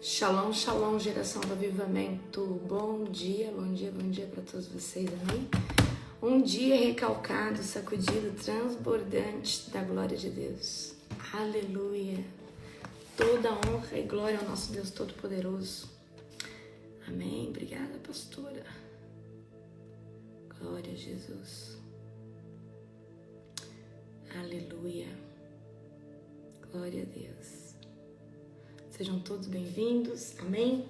Shalom, shalom, geração do avivamento. Bom dia para todos vocês, amém? Um dia recalcado, sacudido, transbordante da glória de Deus. Aleluia. Toda honra e glória ao nosso Deus Todo-Poderoso. Amém. Obrigada, pastora. Glória a Jesus. Aleluia. Glória a Deus. Sejam todos bem-vindos, amém?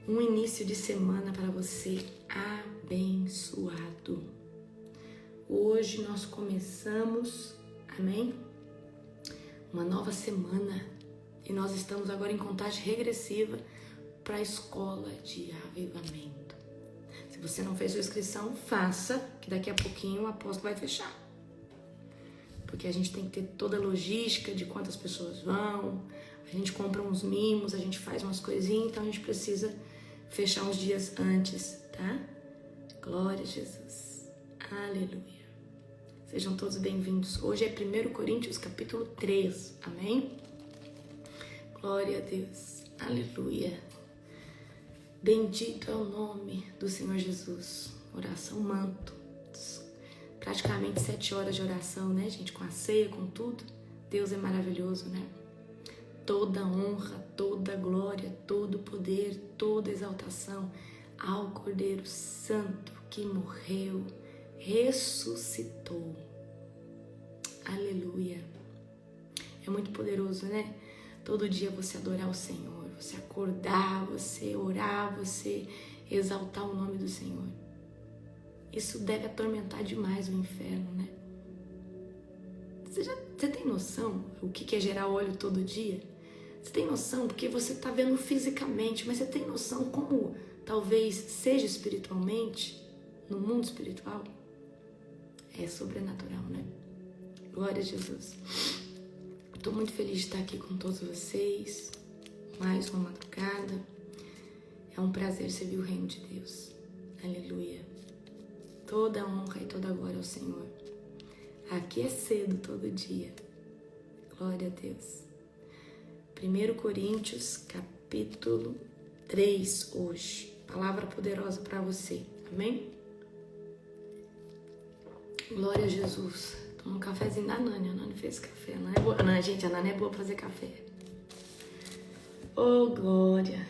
Um início de semana para você abençoado. Hoje nós começamos, amém? Uma nova semana e nós estamos agora em contagem regressiva para a escola de avivamento. Se você não fez sua inscrição, faça, que daqui a pouquinho o apóstolo vai fechar. Porque a gente tem que ter toda a logística de quantas pessoas vão. A gente compra uns mimos, a gente faz umas coisinhas, então a gente precisa fechar uns dias antes, tá? Glória a Jesus. Aleluia. Sejam todos bem-vindos. Hoje é 1 Coríntios capítulo 3, amém? Glória a Deus. Aleluia. Bendito é o nome do Senhor Jesus. Oração manto. Praticamente 7 horas de oração, né, gente? Com a ceia, com tudo. Deus é maravilhoso, né? Toda honra, toda glória, todo poder, toda exaltação ao Cordeiro Santo que morreu, ressuscitou. Aleluia. É muito poderoso, né? Todo dia você adorar o Senhor, você acordar, você orar, você exaltar o nome do Senhor. Isso deve atormentar demais o inferno, né? Você tem noção o que é gerar óleo todo dia? Você tem noção, porque você está vendo fisicamente, mas você tem noção como talvez seja espiritualmente, no mundo espiritual? É sobrenatural, né? Glória a Jesus. Estou muito feliz de estar aqui com todos vocês, mais uma madrugada. É um prazer servir o reino de Deus. Aleluia. Toda honra e toda glória ao Senhor. Aqui é cedo todo dia. Glória a Deus. 1 Coríntios, capítulo 3, hoje. Palavra poderosa para você. Amém? Glória a Jesus. Toma um cafezinho da Nani. A Nani fez café. A Nani é boa. Não, gente, a Nani é boa para fazer café. Oh, glória.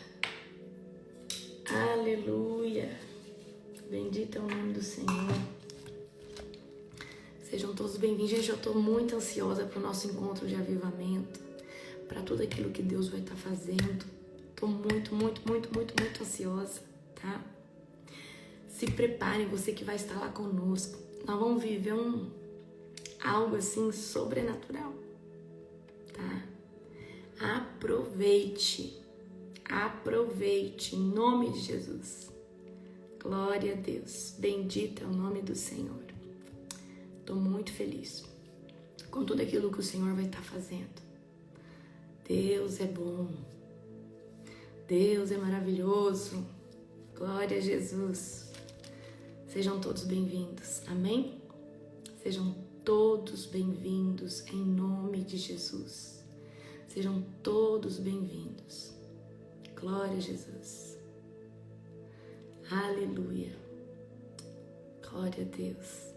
Aleluia. Bendito é o nome do Senhor. Sejam todos bem-vindos. Gente, eu estou muito ansiosa para o nosso encontro de avivamento, para tudo aquilo que Deus vai estar fazendo. Estou muito ansiosa, tá? Se preparem, você que vai estar lá conosco. Nós vamos viver algo assim sobrenatural, tá? Aproveite, em nome de Jesus. Glória a Deus. Bendito é o nome do Senhor. Estou muito feliz com tudo aquilo que o Senhor vai estar fazendo. Deus é bom. Deus é maravilhoso. Glória a Jesus. Sejam todos bem-vindos. Amém? Sejam todos bem-vindos em nome de Jesus. Sejam todos bem-vindos. Glória a Jesus. Aleluia. Glória a Deus.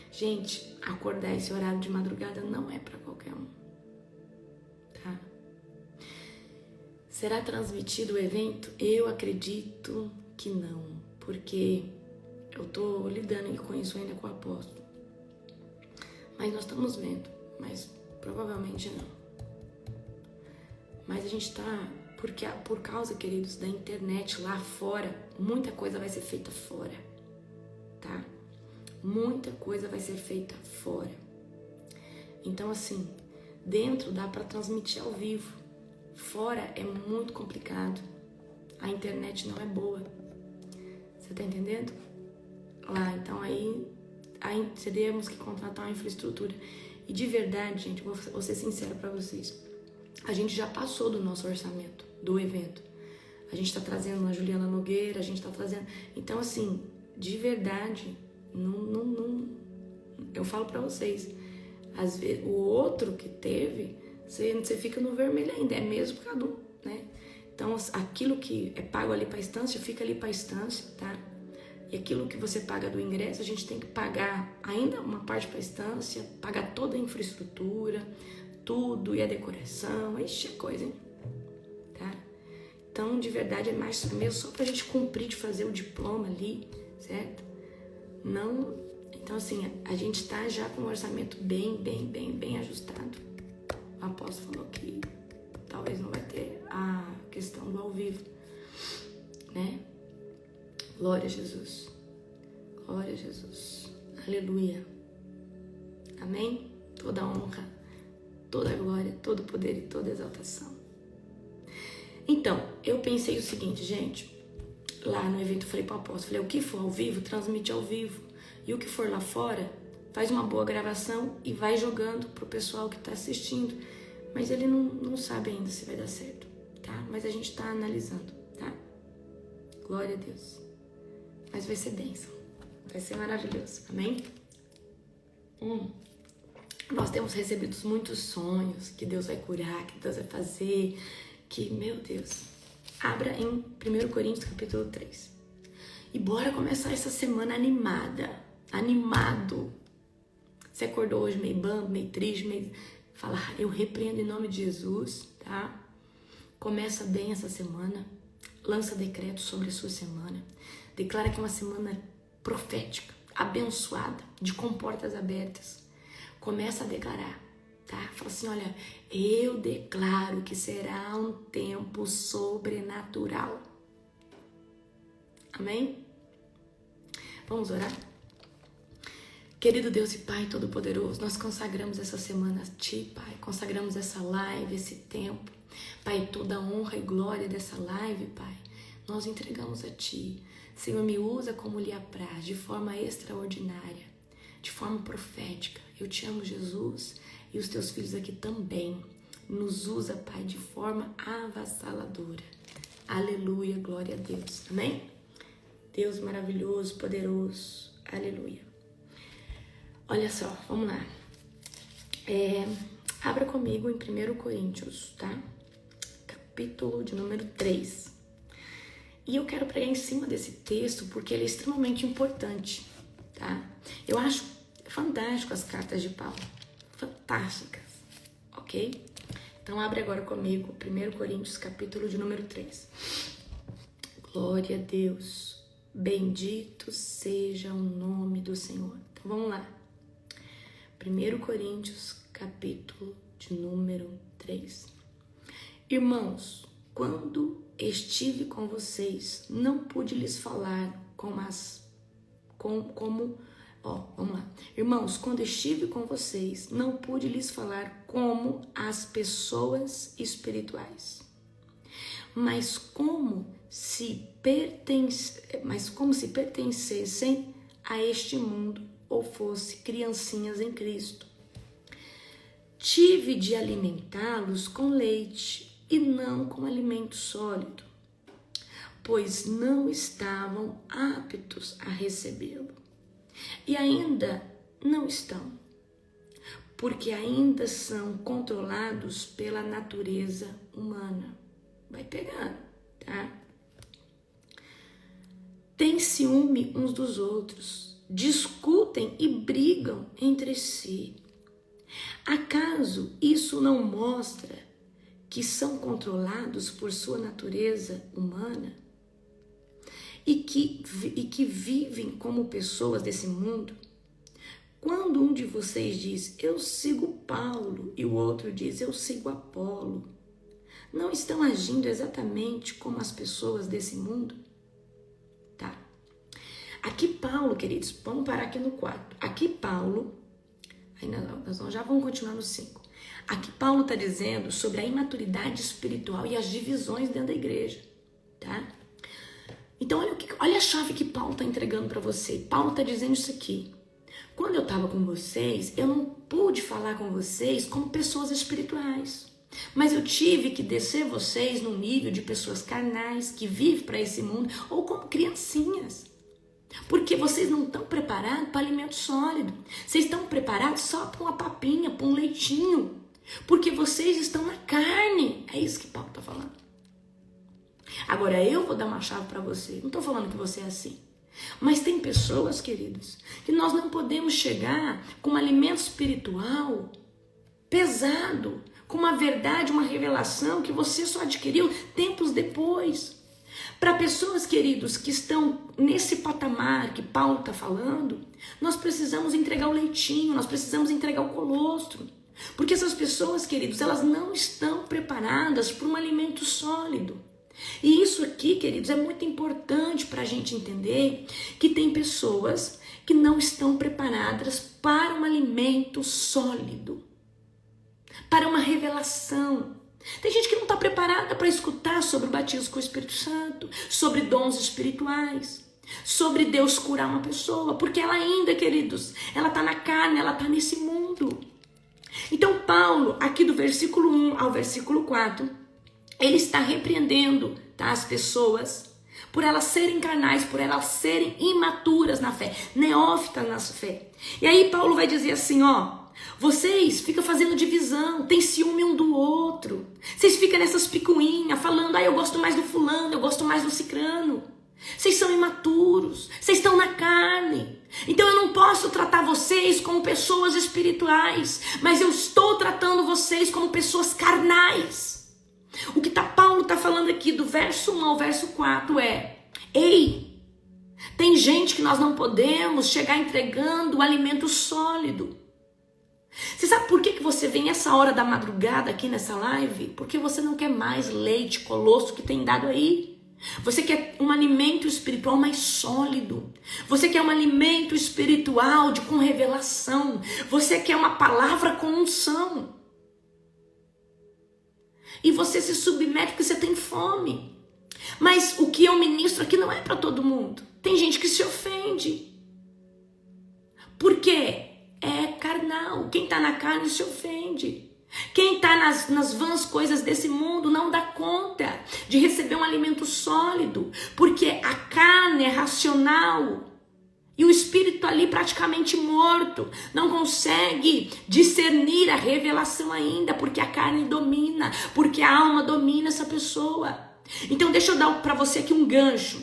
Gente, acordar esse horário de madrugada não é para qualquer um. Tá? Será transmitido o evento? Eu acredito que não, porque eu tô lidando com isso ainda com o apóstolo. Mas nós estamos vendo, mas provavelmente não. Mas a gente tá, porque por causa, queridos, da internet lá fora, muita coisa vai ser feita fora, tá? Muita coisa vai ser feita fora. Então, assim, dentro dá para transmitir ao vivo. Fora é muito complicado. A internet não é boa. Você tá entendendo? Lá, então aí teríamos que contratar uma infraestrutura. E de verdade, gente, vou ser sincera para vocês. A gente já passou do nosso orçamento do evento. A gente tá trazendo a Juliana Nogueira, a gente tá trazendo... Então, assim, de verdade... Não, eu falo pra vocês, às vezes o outro que teve, você fica no vermelho ainda, é mesmo por causa do, né? Então, aquilo que é pago ali para a estância, fica ali para a estância, tá? E aquilo que você paga do ingresso, a gente tem que pagar ainda uma parte para a estância, pagar toda a infraestrutura, tudo, e a decoração, ixi, é coisa, hein? Tá? Então, de verdade, é mais mesmo só pra gente cumprir de fazer o diploma ali, certo? Não... Então, assim, a gente tá já com um orçamento bem ajustado. O apóstolo falou que talvez não vai ter a questão do ao vivo, né? Glória a Jesus. Glória a Jesus. Aleluia. Amém? Toda honra, toda glória, todo poder e toda exaltação. Então, eu pensei o seguinte, gente. Lá no evento eu falei pro apóstolo, falei, o que for ao vivo, transmite ao vivo. E o que for lá fora, faz uma boa gravação e vai jogando pro pessoal que tá assistindo. Mas ele não sabe ainda se vai dar certo, tá? Mas a gente tá analisando, tá? Glória a Deus. Mas vai ser bênção. Vai ser maravilhoso. Amém? Nós temos recebido muitos sonhos que Deus vai curar, que Deus vai fazer, que, meu Deus. Abra em 1 Coríntios capítulo 3. E bora começar essa semana animada. Animado. Você acordou hoje meio bambo, meio triste, meio... Fala, eu repreendo em nome de Jesus, tá? Começa bem essa semana. Lança decreto sobre a sua semana. Declara que é uma semana profética, abençoada, de comportas abertas. Começa a declarar, tá? Fala assim, olha, eu declaro que será um tempo sobrenatural. Amém? Vamos orar? Querido Deus e Pai Todo-Poderoso, nós consagramos essa semana a Ti, Pai. Consagramos essa live, esse tempo. Pai, toda a honra e glória dessa live, Pai, nós entregamos a Ti. Senhor, me usa como lhe apraz, de forma extraordinária, de forma profética. Eu te amo, Jesus, e os Teus filhos aqui também. Nos usa, Pai, de forma avassaladora. Aleluia, glória a Deus. Amém? Deus maravilhoso, poderoso. Aleluia. Olha só, vamos lá. Abra comigo em 1 Coríntios, tá? Capítulo de número 3. E eu quero pregar em cima desse texto porque ele é extremamente importante, tá? Eu acho fantástico as cartas de Paulo. Fantásticas, ok? Então abre agora comigo 1 Coríntios, capítulo de número 3. Glória a Deus. Bendito seja o nome do Senhor. Então vamos lá. 1 Coríntios, capítulo de número 3. Irmãos, quando estive com vocês, não pude lhes falar vamos lá. Irmãos, quando estive com vocês, não pude lhes falar como as pessoas espirituais, mas como se pertencessem a este mundo ou fosse criancinhas em Cristo. Tive de alimentá-los com leite e não com alimento sólido, pois não estavam aptos a recebê-lo. E ainda não estão, porque ainda são controlados pela natureza humana. Vai pegando, tá? Tem ciúme uns dos outros, discutem e brigam entre si. Acaso isso não mostra que são controlados por sua natureza humana e que vivem como pessoas desse mundo? Quando um de vocês diz, eu sigo Paulo, e o outro diz, eu sigo Apolo, não estão agindo exatamente como as pessoas desse mundo? Tá. Aqui Paulo, queridos, vamos parar aqui no 4. Aqui Paulo, nós já vamos continuar no 5. Aqui Paulo está dizendo sobre a imaturidade espiritual e as divisões dentro da igreja, tá? Então olha a chave que Paulo está entregando para você. Paulo está dizendo isso aqui. Quando eu estava com vocês, eu não pude falar com vocês como pessoas espirituais. Mas eu tive que descer vocês no nível de pessoas carnais que vivem para esse mundo ou como criancinhas. Porque vocês não estão preparados para alimento sólido. Vocês estão preparados só para uma papinha, para um leitinho. Porque vocês estão na carne. É isso que Paulo está falando. Agora eu vou dar uma chave para você. Não estou falando que você é assim. Mas tem pessoas, queridos, que nós não podemos chegar com um alimento espiritual pesado, com uma verdade, uma revelação que você só adquiriu tempos depois. Para pessoas, queridos, que estão nesse patamar que Paulo está falando, nós precisamos entregar o leitinho, nós precisamos entregar o colostro. Porque essas pessoas, queridos, elas não estão preparadas para um alimento sólido. E isso aqui, queridos, é muito importante para a gente entender que tem pessoas que não estão preparadas para um alimento sólido, para uma revelação. Tem gente que não está preparada para escutar sobre o batismo com o Espírito Santo, sobre dons espirituais, sobre Deus curar uma pessoa, porque ela ainda, queridos, ela está na carne, ela está nesse mundo. Então Paulo, aqui do versículo 1 ao versículo 4, ele está repreendendo, tá, as pessoas por elas serem carnais, por elas serem imaturas na fé, neófitas na fé. E aí Paulo vai dizer assim, ó, vocês ficam fazendo divisão, tem ciúme um do outro. Vocês ficam nessas picuinhas, falando, eu gosto mais do fulano, eu gosto mais do cicrano. Vocês são imaturos, vocês estão na carne. Então eu não posso tratar vocês como pessoas espirituais, mas eu estou tratando vocês como pessoas carnais. O que Paulo está falando aqui do verso 1 ao verso 4 é, ei, tem gente que nós não podemos chegar entregando alimento sólido. Você sabe por que você vem essa hora da madrugada aqui nessa live? Porque você não quer mais leite, colostro que tem dado aí. Você quer um alimento espiritual mais sólido. Você quer um alimento espiritual com revelação. Você quer uma palavra com unção. E você se submete porque você tem fome. Mas o que eu ministro aqui não é para todo mundo. Tem gente que se ofende. Por quê? É carnal. Quem está na carne se ofende. Quem está nas vãs coisas desse mundo não dá conta de receber um alimento sólido, porque a carne é racional e o espírito ali praticamente morto, não consegue discernir a revelação ainda, porque a carne domina, porque a alma domina essa pessoa. Então deixa eu dar para você aqui um gancho.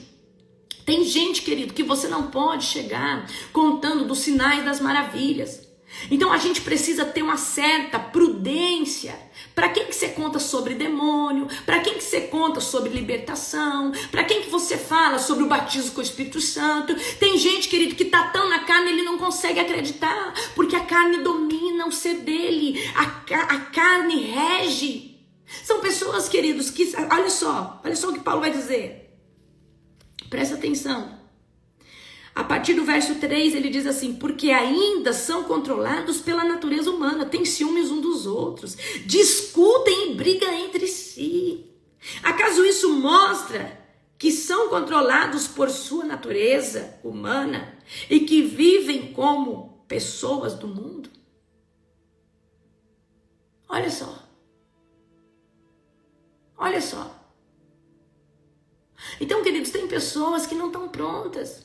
Tem gente, querido, que você não pode chegar contando dos sinais das maravilhas. Então a gente precisa ter uma certa prudência. Para quem que você conta sobre demônio? Para quem que você conta sobre libertação? Para quem que você fala sobre o batismo com o Espírito Santo? Tem gente, querido, que tá tão na carne, ele não consegue acreditar, porque a carne domina o ser dele, a carne rege. São pessoas, queridos, que, olha só o que Paulo vai dizer. Presta atenção. A partir do verso 3 ele diz assim, porque ainda são controlados pela natureza humana, têm ciúmes uns dos outros, discutem e brigam entre si. Acaso isso mostra que são controlados por sua natureza humana e que vivem como pessoas do mundo? Olha só. Olha só. Então, queridos, tem pessoas que não estão prontas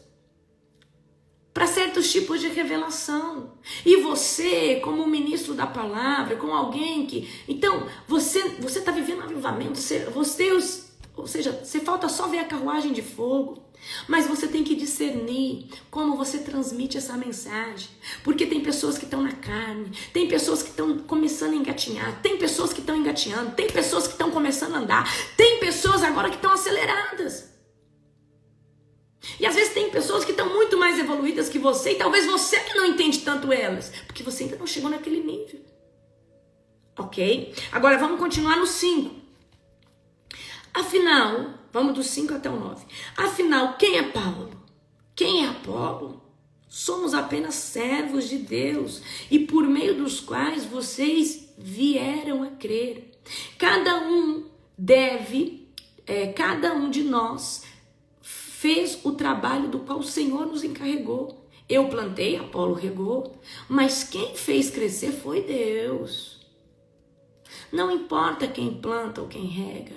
para certos tipos de revelação. E você, como ministro da palavra, como alguém que... Então, você está vivendo um avivamento, ou seja, você falta só ver a carruagem de fogo, mas você tem que discernir como você transmite essa mensagem. Porque tem pessoas que estão na carne, tem pessoas que estão começando a engatinhar, tem pessoas que estão engatinhando, tem pessoas que estão começando a andar, tem pessoas agora que estão aceleradas. E às vezes tem pessoas que estão muito mais evoluídas que você, e talvez você que não entende tanto elas, porque você ainda não chegou naquele nível. Ok? Agora vamos continuar no 5. Afinal, vamos do 5 até o 9. Afinal, quem é Paulo? Quem é Apolo? Somos apenas servos de Deus, e por meio dos quais vocês vieram a crer. Cada um de nós fez o trabalho do qual o Senhor nos encarregou. Eu plantei, Apolo regou, mas quem fez crescer foi Deus. Não importa quem planta ou quem rega.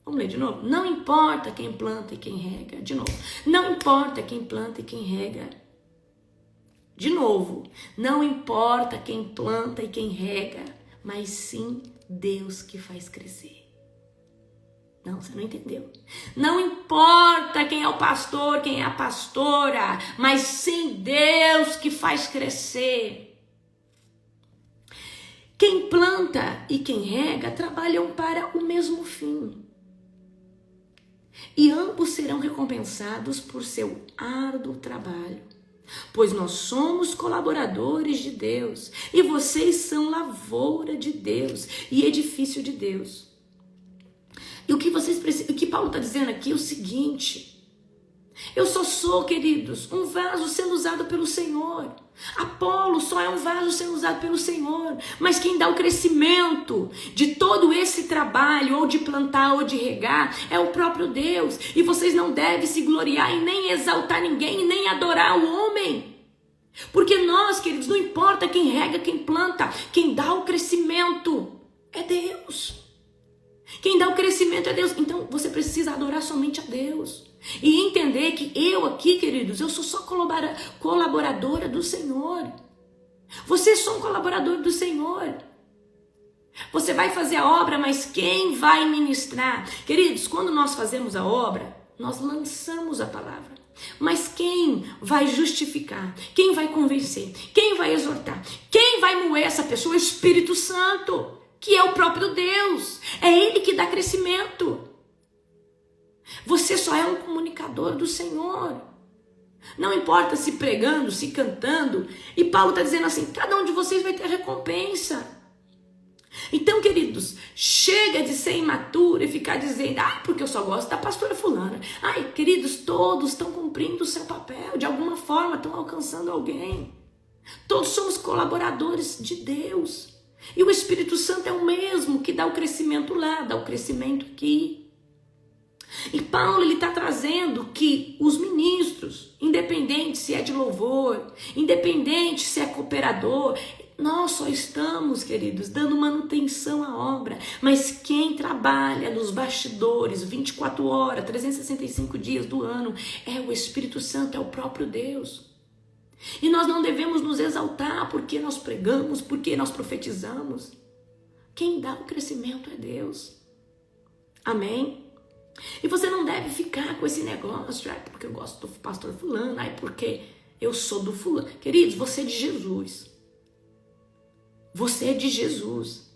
Vamos ler de novo? Não importa quem planta e quem rega. De novo. Não importa quem planta e quem rega. De novo. Não importa quem planta e quem rega, mas sim Deus que faz crescer. Não, você não entendeu. Não importa quem é o pastor, quem é a pastora, mas sim Deus que faz crescer. Quem planta e quem rega trabalham para o mesmo fim. E ambos serão recompensados por seu árduo trabalho. Pois nós somos colaboradores de Deus, e vocês são lavoura de Deus e edifício de Deus. E o que Paulo está dizendo aqui é o seguinte: eu só sou, queridos, um vaso sendo usado pelo Senhor. Apolo só é um vaso sendo usado pelo Senhor, mas quem dá o crescimento de todo esse trabalho, ou de plantar ou de regar, é o próprio Deus. E vocês não devem se gloriar e nem exaltar ninguém, e nem adorar o homem. Porque nós, queridos, não importa quem rega, quem planta, quem dá o crescimento é Deus. Quem dá o crescimento é Deus. Então você precisa adorar somente a Deus. E entender que eu aqui, queridos, eu sou só colaboradora do Senhor. Você é só um colaborador do Senhor. Você vai fazer a obra, mas quem vai ministrar? Queridos, quando nós fazemos a obra, nós lançamos a palavra. Mas quem vai justificar? Quem vai convencer? Quem vai exortar? Quem vai moer essa pessoa? O Espírito Santo, que é o próprio Deus. É Ele que dá crescimento. Você só é um comunicador do Senhor. Não importa se pregando, se cantando. E Paulo está dizendo assim, cada um de vocês vai ter recompensa. Então, queridos, chega de ser imaturo e ficar dizendo, porque eu só gosto da pastora fulana. Queridos, todos estão cumprindo o seu papel. De alguma forma estão alcançando alguém. Todos somos colaboradores de Deus. E o Espírito Santo é o mesmo que dá o crescimento lá, dá o crescimento aqui. E Paulo está trazendo que os ministros, independente se é de louvor, independente se é cooperador, nós só estamos, queridos, dando manutenção à obra. Mas quem trabalha nos bastidores 24 horas, 365 dias do ano, é o Espírito Santo, é o próprio Deus. E nós não devemos nos exaltar porque nós pregamos, porque nós profetizamos. Quem dá o crescimento é Deus. Amém? E você não deve ficar com esse negócio, porque eu gosto do pastor fulano, porque eu sou do fulano. Queridos, você é de Jesus. Você é de Jesus.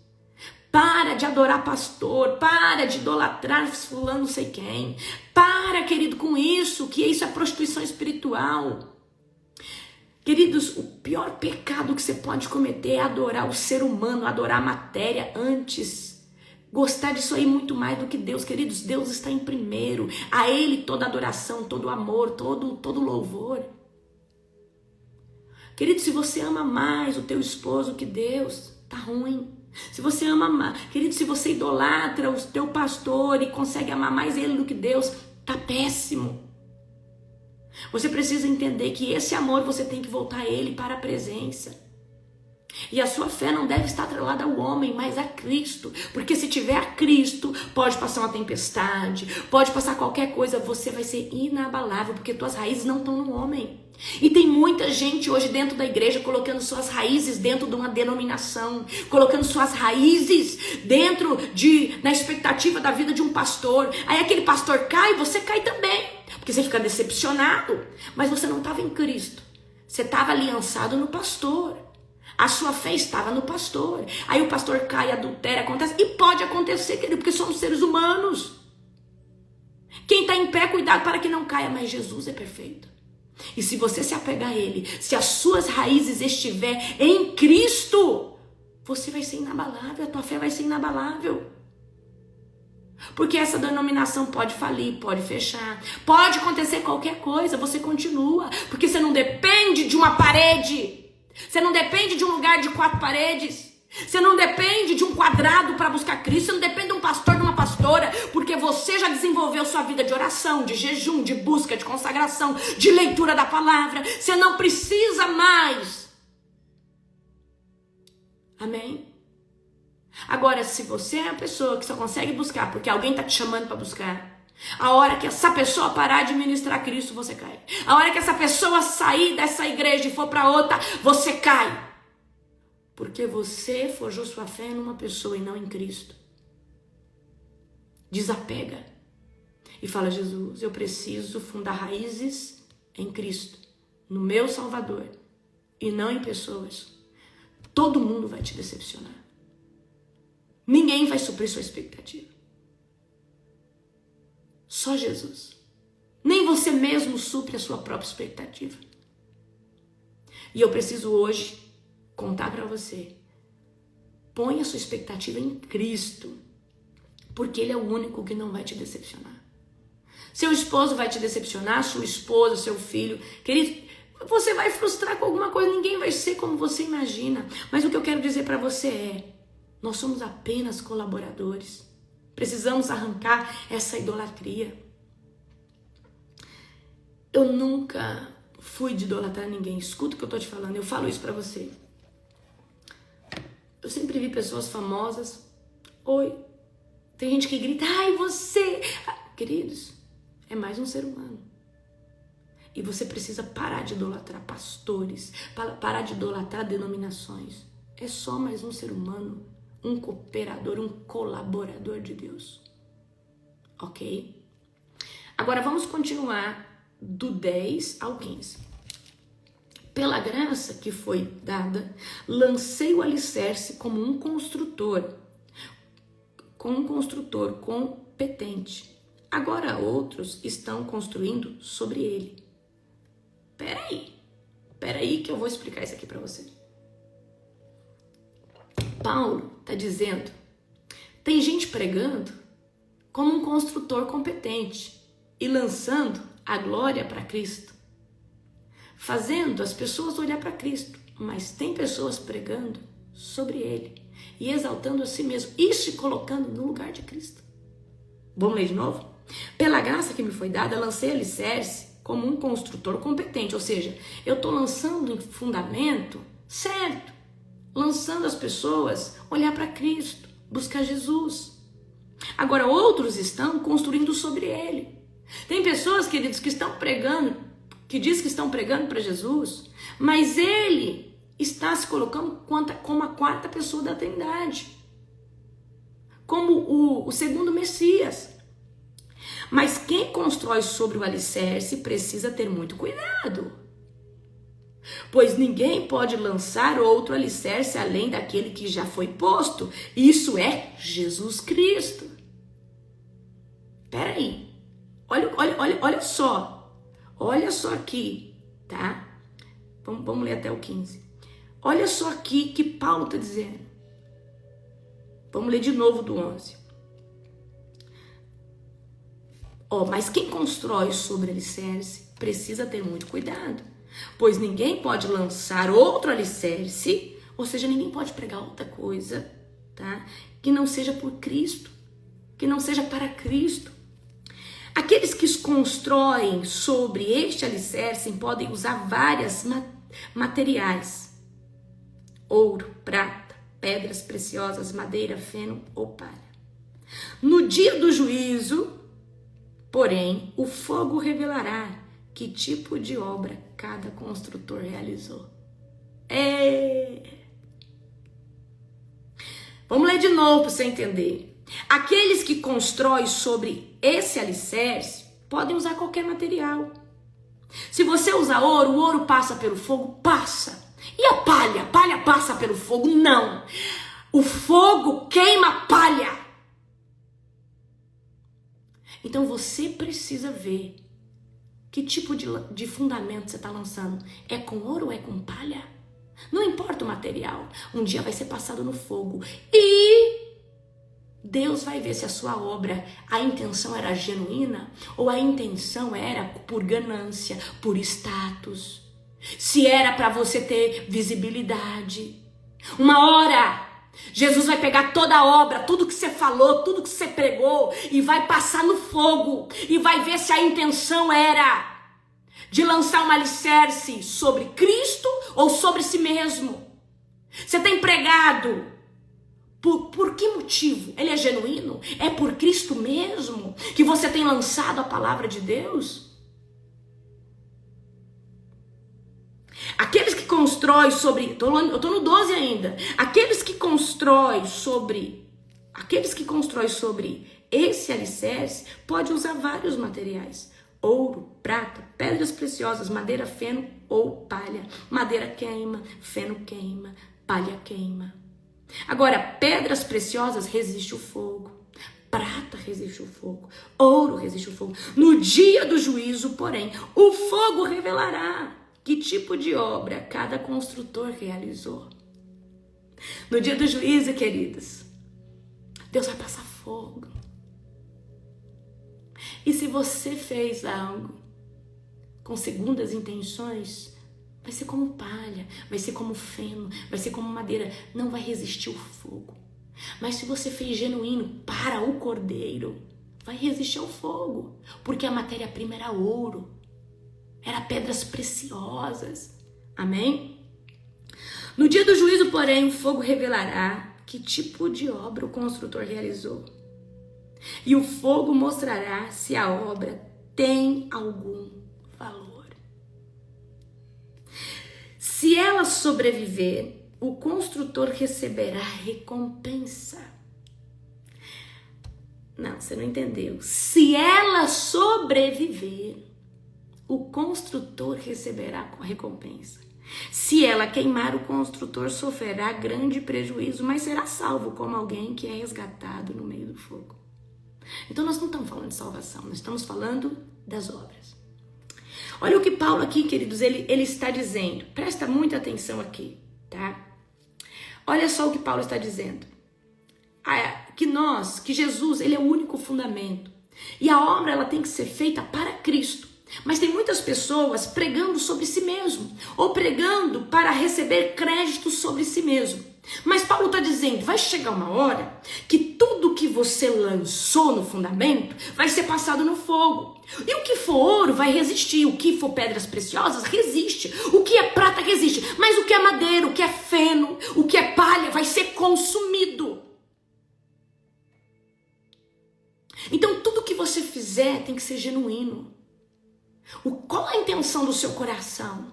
Para de adorar pastor, para de idolatrar fulano não sei quem. Para, querido, com isso, que isso é prostituição espiritual. Queridos, o pior pecado que você pode cometer é adorar o ser humano, adorar a matéria antes. Gostar disso aí muito mais do que Deus. Queridos, Deus está em primeiro. A Ele toda adoração, todo amor, todo louvor. Querido, se você ama mais o teu esposo que Deus, tá ruim. Se você ama mais, querido, se você idolatra o teu pastor e consegue amar mais ele do que Deus, tá péssimo. Você precisa entender que esse amor você tem que voltar a Ele para a presença. E a sua fé não deve estar atrelada ao homem, mas a Cristo. Porque se tiver a Cristo, pode passar uma tempestade, pode passar qualquer coisa, você vai ser inabalável, porque tuas raízes não estão no homem. E tem muita gente hoje dentro da igreja colocando suas raízes dentro de uma denominação, colocando suas raízes na expectativa da vida de um pastor. Aí aquele pastor cai, você cai também, porque você fica decepcionado. Mas você não estava em Cristo, você estava aliançado no pastor. A sua fé estava no pastor. Aí o pastor cai, adultério, acontece. E pode acontecer, querido, porque somos seres humanos. Quem está em pé, cuidado para que não caia. Mas Jesus é perfeito. E se você se apegar a Ele, se as suas raízes estiver em Cristo, você vai ser inabalável, a tua fé vai ser inabalável. Porque essa denominação pode falir, pode fechar, pode acontecer qualquer coisa, você continua. Porque você não depende de uma parede. Você não depende de um lugar de 4 paredes. Você não depende de um quadrado para buscar Cristo. Você não depende de um pastor, de uma pastora. Porque você já desenvolveu sua vida de oração, de jejum, de busca, de consagração, de leitura da palavra. Você não precisa mais. Amém? Agora, se você é uma pessoa que só consegue buscar porque alguém está te chamando para buscar, a hora que essa pessoa parar de ministrar Cristo, você cai. A hora que essa pessoa sair dessa igreja e for para outra, você cai. Porque você forjou sua fé numa pessoa e não em Cristo. Desapega. e fala: Jesus, eu preciso fundar raízes em Cristo, no meu Salvador, e não em pessoas, todo mundo vai te decepcionar. Ninguém vai suprir sua expectativa. Só Jesus. Nem você mesmo supre a sua própria expectativa. E eu preciso hoje contar para você: põe a sua expectativa em Cristo, porque Ele é o único que não vai te decepcionar. Seu esposo vai te decepcionar, sua esposa, seu filho. Querido, você vai frustrar com alguma coisa, ninguém vai ser como você imagina. Mas o que eu quero dizer para você é: nós somos apenas colaboradores. Precisamos arrancar essa idolatria. Eu nunca fui de idolatrar ninguém. Escuta o que eu tô te falando, eu falo isso para você. Eu sempre vi pessoas famosas. Oi. Tem gente que grita: ai, você. Queridos, é mais um ser humano. E você precisa parar de idolatrar pastores, parar de idolatrar denominações. É só mais um ser humano, um cooperador, um colaborador de Deus. Ok? Agora vamos continuar do 10 ao 15. Pela graça que foi dada, lancei o alicerce como um construtor competente. Agora outros estão construindo sobre ele. Peraí que eu vou explicar isso aqui para você. Paulo está dizendo: tem gente pregando como um construtor competente e lançando a glória para Cristo, fazendo as pessoas olhar para Cristo, mas tem pessoas pregando sobre ele e exaltando a si mesmo e se colocando no lugar de Cristo. Vamos ler de novo? Pela graça que me foi dada, lancei alicerce como um construtor competente, ou seja, eu estou lançando em fundamento certo, lançando as pessoas olhar para Cristo, buscar Jesus. Agora outros estão construindo sobre ele. Tem pessoas, queridos, que estão pregando, que diz que estão pregando para Jesus, mas ele está se colocando como a quarta pessoa da Trindade, como o segundo Messias. Mas quem constrói sobre o alicerce precisa ter muito cuidado, pois ninguém pode lançar outro alicerce além daquele que já foi posto. Isso é Jesus Cristo. Peraí, olha só aqui, tá? Vamos ler até o 15. Olha só aqui que Paulo está dizendo. Vamos ler de novo do 11. Mas quem constrói sobre alicerce precisa ter muito cuidado, pois ninguém pode lançar outro alicerce, ou seja, ninguém pode pregar outra coisa, tá? Que não seja por Cristo, que não seja para Cristo. Aqueles que constroem sobre este alicerce podem usar vários materiais: ouro, prata, pedras preciosas, madeira, feno ou palha. No dia do juízo, porém, o fogo revelará que tipo de obra cada construtor realizou. Vamos ler de novo para você entender. Aqueles que constroem sobre esse alicerce podem usar qualquer material. Se você usar ouro, o ouro passa pelo fogo? Passa. E a palha? A palha passa pelo fogo? Não. O fogo queima a palha. Então você precisa ver que tipo de fundamento você está lançando. É com ouro ou é com palha? Não importa o material. Um dia vai ser passado no fogo. E Deus vai ver se a sua obra, a intenção era genuína ou a intenção era por ganância, por status. Se era para você ter visibilidade. Uma hora Jesus vai pegar toda a obra, tudo que você falou, tudo que você pregou e vai passar no fogo e vai ver se a intenção era de lançar um alicerce sobre Cristo ou sobre si mesmo. Você tem pregado por que motivo? Ele é genuíno? É por Cristo mesmo que você tem lançado a palavra de Deus? Aqueles que constroem sobre, eu tô no 12 ainda. Aqueles que constroem sobre esse alicerce pode usar vários materiais: ouro, prata, pedras preciosas, madeira, feno ou palha. Madeira queima, feno queima, palha queima. Agora, pedras preciosas resistem o fogo, prata resiste o fogo, ouro resiste o fogo. No dia do juízo, porém, o fogo revelará que tipo de obra cada construtor realizou. No dia do juízo, queridos, Deus vai passar fogo. E se você fez algo com segundas intenções, vai ser como palha, vai ser como feno, vai ser como madeira, não vai resistir o fogo. Mas se você fez genuíno para o cordeiro, vai resistir ao fogo, porque a matéria-prima era ouro, era pedras preciosas. Amém? No dia do juízo, porém, o fogo revelará que tipo de obra o construtor realizou. E o fogo mostrará se a obra tem algum valor. Se ela sobreviver, o construtor receberá recompensa. Não, você não entendeu. Se ela sobreviver, o construtor receberá recompensa. Se ela queimar, o construtor sofrerá grande prejuízo, mas será salvo como alguém que é resgatado no meio do fogo. Então nós não estamos falando de salvação, nós estamos falando das obras. Olha o que Paulo aqui, queridos, ele está dizendo. Presta muita atenção aqui, tá? Olha só o que Paulo está dizendo. Que Jesus, ele é o único fundamento. E a obra, ela tem que ser feita para Cristo. Mas tem muitas pessoas pregando sobre si mesmo, ou pregando para receber crédito sobre si mesmo. Mas Paulo está dizendo, vai chegar uma hora que tudo que você lançou no fundamento vai ser passado no fogo. E o que for ouro vai resistir, o que for pedras preciosas resiste, o que é prata resiste, mas o que é madeira, o que é feno, o que é palha vai ser consumido. Então tudo que você fizer tem que ser genuíno. Qual a intenção do seu coração?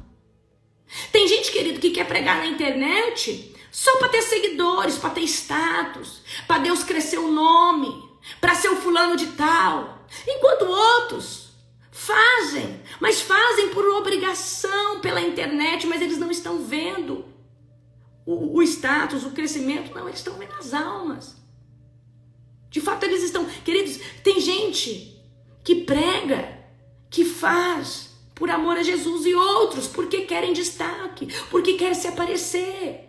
Tem gente, querido, que quer pregar na internet só para ter seguidores, para ter status, para Deus crescer o nome, para ser o fulano de tal. Enquanto outros fazem, mas fazem por obrigação pela internet, mas eles não estão vendo o status, o crescimento, não, eles estão vendo as almas. De fato, eles estão... Queridos, tem gente que prega, que faz por amor a Jesus, e outros porque querem destaque, porque querem se aparecer.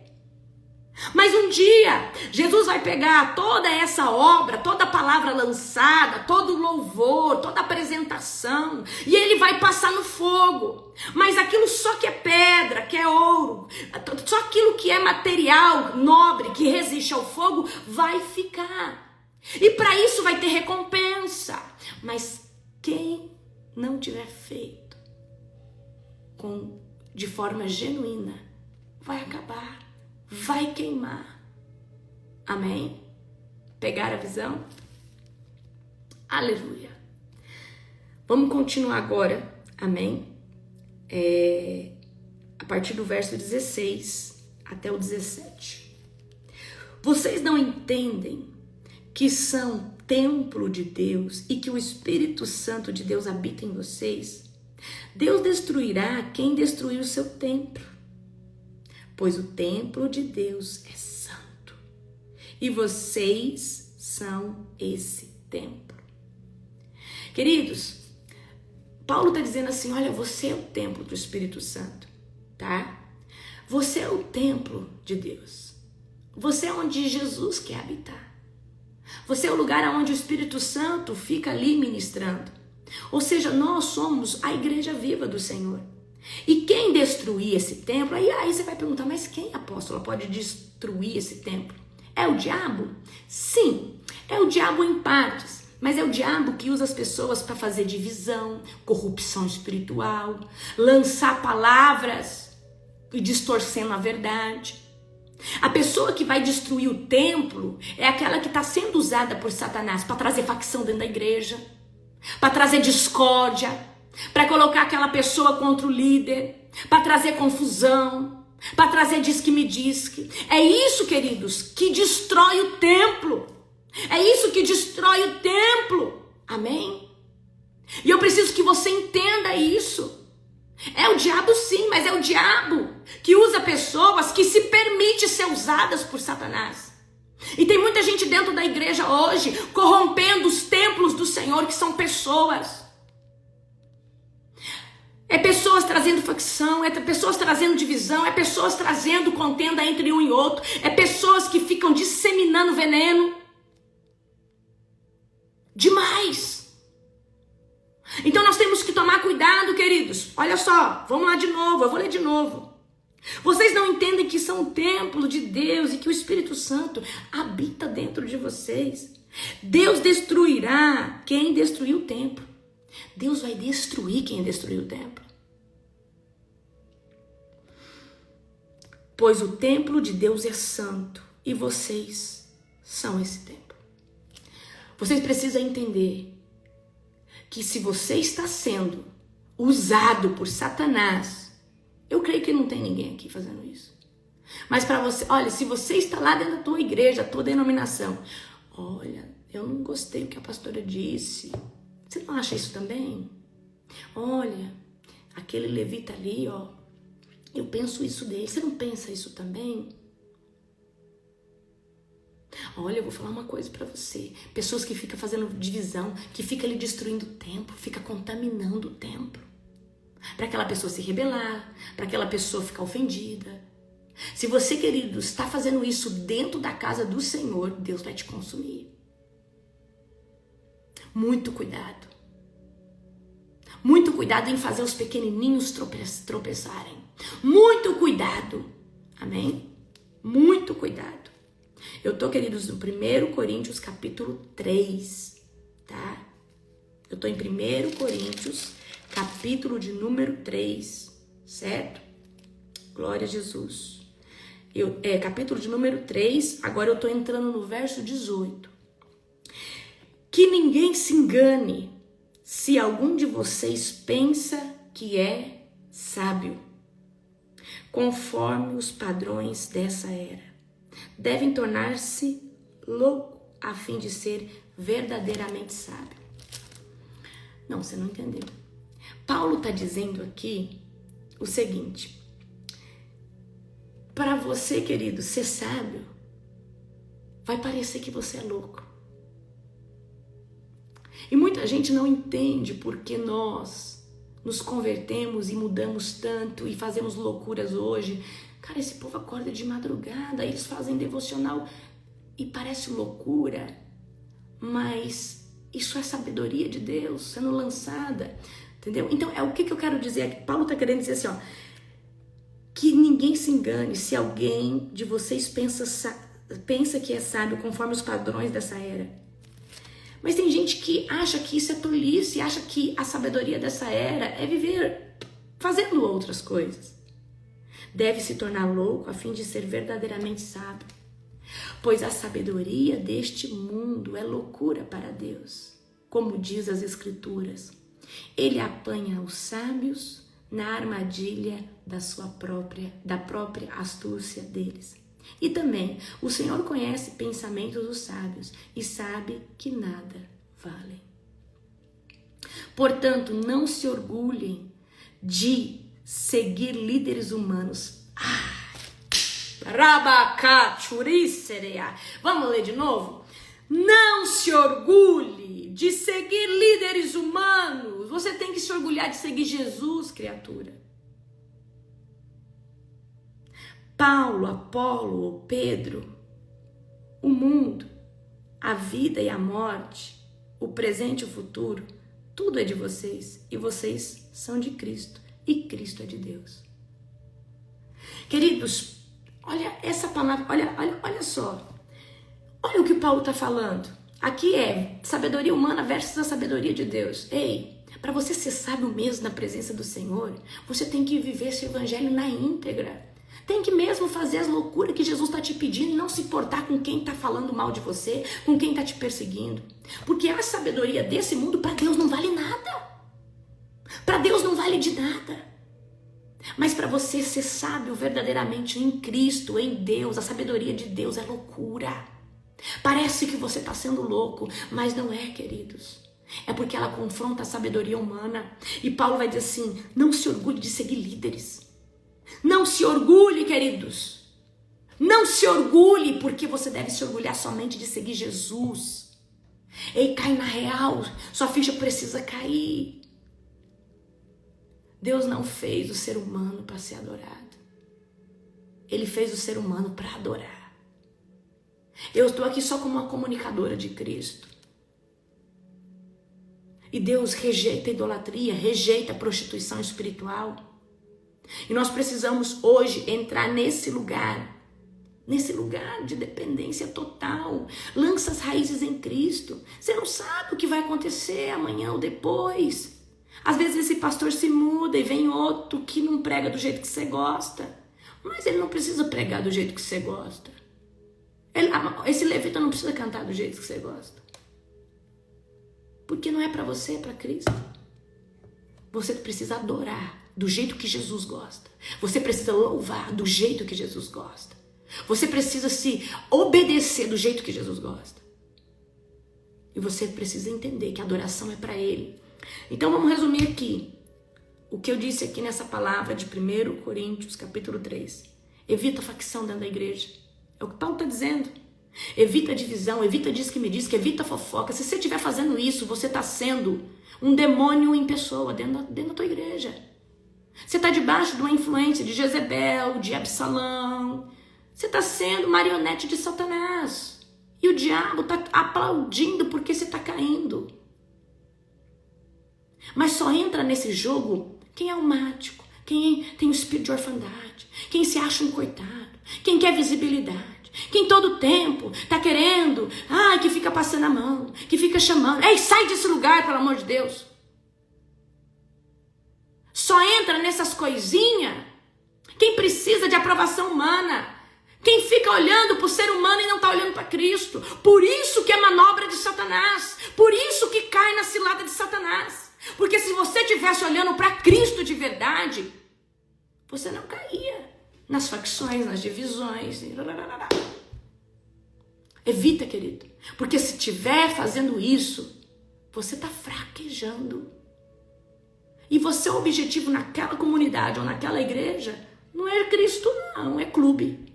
Mas um dia, Jesus vai pegar toda essa obra, toda a palavra lançada, todo o louvor, toda a apresentação, e ele vai passar no fogo. Mas aquilo só que é pedra, que é ouro, só aquilo que é material nobre, que resiste ao fogo, vai ficar. E para isso vai ter recompensa. Mas quem não tiver feito de forma genuína, vai acabar, vai queimar. Amém? Pegaram a visão? Aleluia. Vamos continuar agora, amém? A partir do verso 16 até o 17. Vocês não entendem que são templo de Deus e que o Espírito Santo de Deus habita em vocês? Deus destruirá quem destruir o seu templo, pois o templo de Deus é santo e vocês são esse templo. Queridos, Paulo está dizendo assim, olha, você é o templo do Espírito Santo, tá? Você é o templo de Deus. Você é onde Jesus quer habitar. Você é o lugar onde o Espírito Santo fica ali ministrando. Ou seja, nós somos a igreja viva do Senhor. E quem destruir esse templo, aí você vai perguntar, mas quem, apóstolo, pode destruir esse templo? É o diabo? Sim, é o diabo em partes. Mas é o diabo que usa as pessoas para fazer divisão, corrupção espiritual, lançar palavras e distorcendo a verdade. A pessoa que vai destruir o templo é aquela que está sendo usada por Satanás para trazer facção dentro da igreja, para trazer discórdia, para colocar aquela pessoa contra o líder, para trazer confusão, para trazer diz que me diz que. É isso, queridos, que destrói o templo. É isso que destrói o templo. Amém? E eu preciso que você entenda isso. É o diabo sim, mas é o diabo que usa pessoas que se permite ser usadas por Satanás. E tem muita gente dentro da igreja hoje corrompendo os templos do Senhor, que são pessoas. É pessoas trazendo facção, é pessoas trazendo divisão, é pessoas trazendo contenda entre um e outro, é pessoas que ficam disseminando veneno. Demais. Então nós temos que tomar cuidado, queridos. Olha só, vamos lá de novo, eu vou ler de novo. Vocês não entendem que são o templo de Deus e que o Espírito Santo habita dentro de vocês. Deus destruirá quem destruiu o templo. Deus vai destruir quem destruiu o templo. Pois o templo de Deus é santo e vocês são esse templo. Vocês precisam entender que se você está sendo usado por Satanás, eu creio que não tem ninguém aqui fazendo isso. Mas para você, olha, se você está lá dentro da tua igreja, tua denominação, olha, eu não gostei do que a pastora disse. Você não acha isso também? Olha, aquele levita ali, ó, eu penso isso dele. Você não pensa isso também? Olha, eu vou falar uma coisa pra você. Pessoas que ficam fazendo divisão, que ficam ali destruindo o templo, ficam contaminando o templo. Para aquela pessoa se rebelar, para aquela pessoa ficar ofendida. Se você, querido, está fazendo isso dentro da casa do Senhor, Deus vai te consumir. Muito cuidado. Muito cuidado em fazer os pequenininhos tropeçarem. Muito cuidado. Amém? Muito cuidado. Eu tô, queridos, no 1 Coríntios capítulo 3, tá? Eu tô em 1 Coríntios capítulo de número 3, certo? Glória a Jesus. Capítulo de número 3, agora eu tô entrando no verso 18. Que ninguém se engane se algum de vocês pensa que é sábio, conforme os padrões dessa era. Devem tornar-se louco a fim de ser verdadeiramente sábio. Não, você não entendeu. Paulo está dizendo aqui o seguinte: para você, querido, ser sábio, vai parecer que você é louco. E muita gente não entende porque nós nos convertemos e mudamos tanto e fazemos loucuras hoje. Cara, esse povo acorda de madrugada, eles fazem devocional e parece loucura, mas isso é sabedoria de Deus sendo lançada, entendeu? Então, o que eu quero dizer aqui? Paulo está querendo dizer assim, ó, que ninguém se engane se alguém de vocês pensa que é sábio conforme os padrões dessa era. Mas tem gente que acha que isso é tolice, acha que a sabedoria dessa era é viver fazendo outras coisas. Deve se tornar louco a fim de ser verdadeiramente sábio, pois a sabedoria deste mundo é loucura para Deus, como diz as Escrituras. Ele apanha os sábios na armadilha da própria astúcia deles. E também o Senhor conhece pensamentos dos sábios e sabe que nada valem. Portanto, não se orgulhem de seguir líderes humanos. Vamos ler de novo? Não se orgulhe de seguir líderes humanos. Você tem que se orgulhar de seguir Jesus, criatura. Paulo, Apolo, Pedro, o mundo, a vida e a morte, o presente e o futuro, tudo é de vocês e vocês são de Cristo e Cristo é de Deus. Queridos, olha essa palavra, olha só, olha o que Paulo está falando. Aqui é sabedoria humana versus a sabedoria de Deus. Ei, para você ser sábio mesmo na presença do Senhor, você tem que viver esse evangelho na íntegra. Tem que mesmo fazer as loucuras que Jesus está te pedindo e não se importar com quem está falando mal de você, com quem está te perseguindo. Porque a sabedoria desse mundo para Deus não vale nada. Para Deus não vale de nada. Mas para você ser sábio verdadeiramente em Cristo, em Deus, a sabedoria de Deus é loucura. Parece que você está sendo louco, mas não é, queridos. É porque ela confronta a sabedoria humana. E Paulo vai dizer assim, não se orgulhe de seguir líderes. Não se orgulhe, queridos. Não se orgulhe, porque você deve se orgulhar somente de seguir Jesus. Ei, cai na real, sua ficha precisa cair. Deus não fez o ser humano para ser adorado. Ele fez o ser humano para adorar. Eu estou aqui só como uma comunicadora de Cristo. E Deus rejeita a idolatria, rejeita a prostituição espiritual. E nós precisamos hoje entrar nesse lugar de dependência total. Lança as raízes em Cristo. Você não sabe o que vai acontecer amanhã ou depois. Às vezes esse pastor se muda e vem outro que não prega do jeito que você gosta. Mas ele não precisa pregar do jeito que você gosta. Esse levita não precisa cantar do jeito que você gosta. Porque não é para você, é para Cristo. Você precisa adorar do jeito que Jesus gosta. Você precisa louvar do jeito que Jesus gosta. Você precisa se obedecer do jeito que Jesus gosta. E você precisa entender que a adoração é para Ele. Então vamos resumir aqui o que eu disse aqui nessa palavra de 1 Coríntios capítulo 3. Evita a facção dentro da igreja. É o que Paulo está dizendo. Evita a divisão, evita diz que me diz, que evita a fofoca. Se você estiver fazendo isso, você está sendo um demônio em pessoa dentro da tua igreja. Você está debaixo de uma influência de Jezebel, de Absalão. Você está sendo marionete de Satanás. E o diabo está aplaudindo porque você está caindo. Mas só entra nesse jogo quem é almático, quem tem o espírito de orfandade, quem se acha um coitado, quem quer visibilidade, quem todo tempo está querendo, que fica passando a mão, que fica chamando. Ei, sai desse lugar, pelo amor de Deus. Só entra nessas coisinhas quem precisa de aprovação humana. Quem fica olhando para o ser humano e não está olhando para Cristo. Por isso que é manobra de Satanás. Por isso que cai na cilada de Satanás. Porque se você estivesse olhando para Cristo de verdade, você não caía nas facções, nas divisões. Evita, querido. Porque se estiver fazendo isso, você está fraquejando. E você, o objetivo naquela comunidade ou naquela igreja, não é Cristo, não, é clube.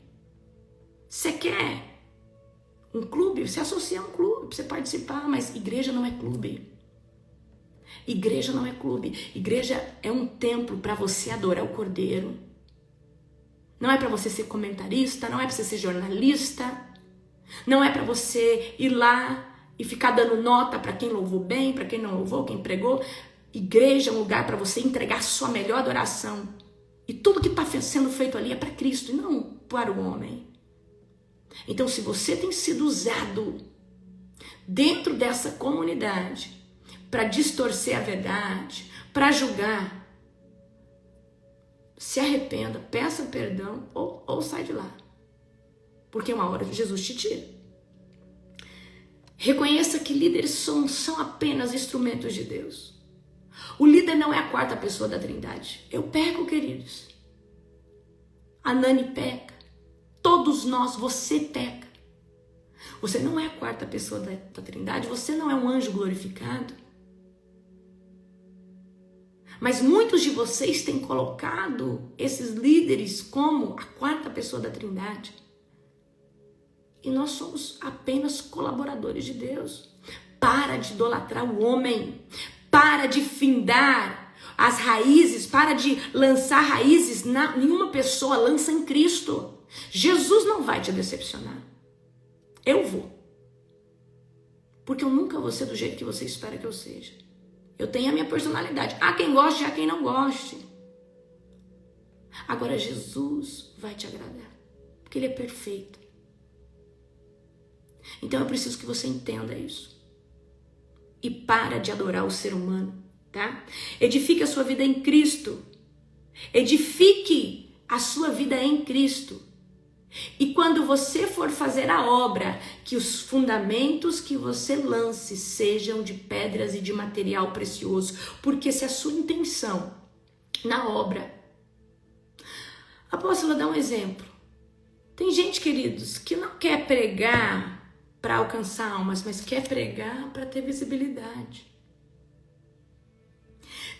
Você quer um clube? Você associa a um clube para você participar, mas igreja não é clube. Igreja não é clube. Igreja é um templo para você adorar o Cordeiro. Não é para você ser comentarista, não é para você ser jornalista, não é para você ir lá e ficar dando nota para quem louvou bem, para quem não louvou, quem pregou. Igreja é um lugar para você entregar sua melhor adoração. E tudo que está sendo feito ali é para Cristo e não para o homem. Então, se você tem sido usado dentro dessa comunidade para distorcer a verdade, para julgar, se arrependa, peça perdão ou sai de lá. Porque uma hora Jesus te tira. Reconheça que líderes são apenas instrumentos de Deus. O líder não é a quarta pessoa da Trindade. Eu peco, queridos. A Nani peca. Todos nós, você peca. Você não é a quarta pessoa da Trindade, você não é um anjo glorificado. Mas muitos de vocês têm colocado esses líderes como a quarta pessoa da Trindade. E nós somos apenas colaboradores de Deus. Para de idolatrar o homem. Para de findar as raízes. Para de lançar raízes. Nenhuma pessoa lança em Cristo. Jesus não vai te decepcionar. Eu vou. Porque eu nunca vou ser do jeito que você espera que eu seja. Eu tenho a minha personalidade. Há quem goste e há quem não goste. Agora Jesus vai te agradar. Porque Ele é perfeito. Então eu preciso que você entenda isso. E para de adorar o ser humano, tá? Edifique a sua vida em Cristo. Edifique a sua vida em Cristo. E quando você for fazer a obra, que os fundamentos que você lance sejam de pedras e de material precioso. Porque se a sua intenção na obra... Apóstolo, dá um exemplo. Tem gente, queridos, que não quer pregar para alcançar almas, mas quer pregar para ter visibilidade.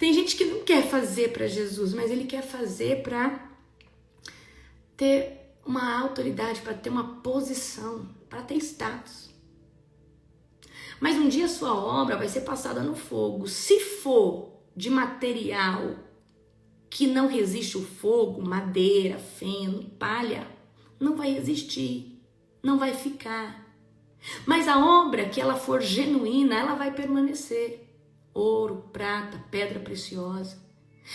Tem gente que não quer fazer para Jesus, mas ele quer fazer para ter uma autoridade, para ter uma posição, para ter status. Mas um dia a sua obra vai ser passada no fogo. Se for de material que não resiste o fogo, madeira, feno, palha, não vai resistir, não vai ficar. Mas a obra que ela for genuína, ela vai permanecer. Ouro, prata, pedra preciosa.